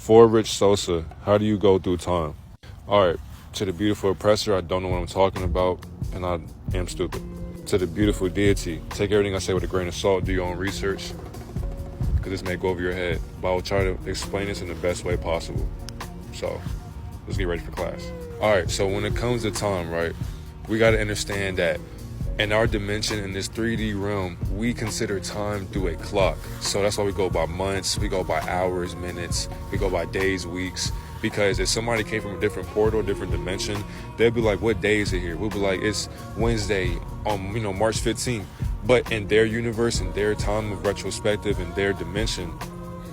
For Rich Sosa, how do you go through time? All right, to the beautiful oppressor, I don't know what I'm talking about, and I am stupid. To the beautiful deity, take everything I say with a grain of salt, do your own research, because this may go over your head, but I will try to explain this in the best way possible. So, let's get ready for class. All right, so when it comes to time, right, we got to understand that in our dimension, in this 3D realm, we consider time through a clock. So that's why we go by months, we go by hours, minutes, we go by days, weeks. Because if somebody came from a different portal, different dimension, they'll be like, what day is it here? We'll be like, it's Wednesday on, March 15th. But in their universe, in their time of retrospective, in their dimension,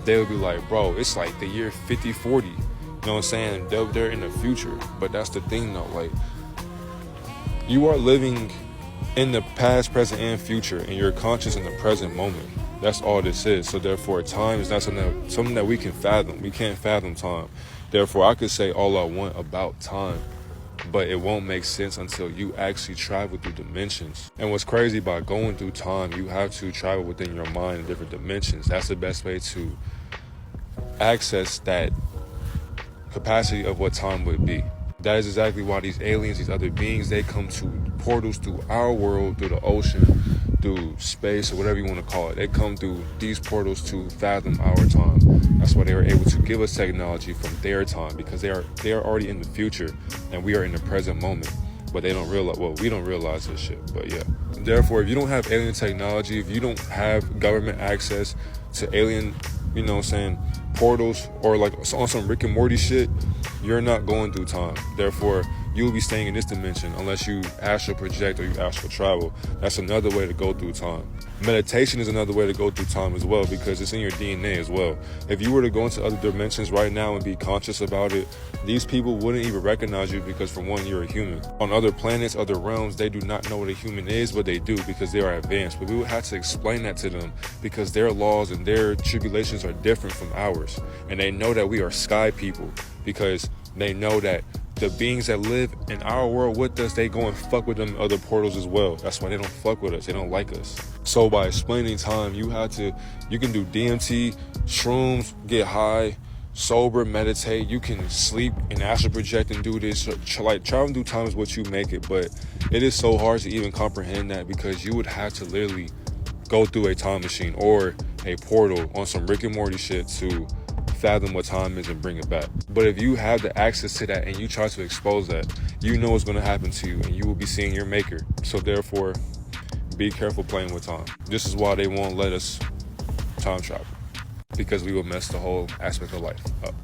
they'll be like, bro, it's like the year 5040. You know what I'm saying? They're in the future. But that's the thing though, like, you are living in the past, present, and future, and you're conscious in the present moment. That's all this is. So therefore, time is not something that we can fathom. We can't fathom time. Therefore, I could say all I want about time, but it won't make sense until you actually travel through dimensions. And what's crazy about going through time, you have to travel within your mind in different dimensions. That's the best way to access that capacity of what time would be. That is exactly why these aliens, these other beings, they come to portals through our world, through the ocean, through space, or whatever you want to call it. They come through these portals to fathom our time. That's why they are able to give us technology from their time, because they are already in the future and we are in the present moment. But they don't realize, well, we don't realize this shit, but yeah. Therefore, if you don't have alien technology, if you don't have government access to alien, portals, or like on some Rick and Morty shit, you're not going through time. Therefore, you'll be staying in this dimension unless you astral project or you astral travel. That's another way to go through time. Meditation is another way to go through time as well, because it's in your DNA as well. If you were to go into other dimensions right now and be conscious about it, these people wouldn't even recognize you, because for one, you're a human. On other planets, other realms, they do not know what a human is, but they do, because they are advanced. But we would have to explain that to them, because their laws and their tribulations are different from ours. And they know that we are sky people, because they know that the beings that live in our world with us, they go and fuck with them other portals as well. That's why they don't fuck with us. They don't like us. So by explaining time, you can do DMT, shrooms, get high, sober, meditate. You can sleep and astral project and do this. Like, traveling through time is what you make it. But it is so hard to even comprehend that, because you would have to literally go through a time machine or a portal on some Rick and Morty shit to fathom what time is and bring it back. But if you have the access to that and you try to expose that, you know what's going to happen to you, and you will be seeing your maker. So therefore, be careful playing with time. This is why they won't let us time travel, because we will mess the whole aspect of life up.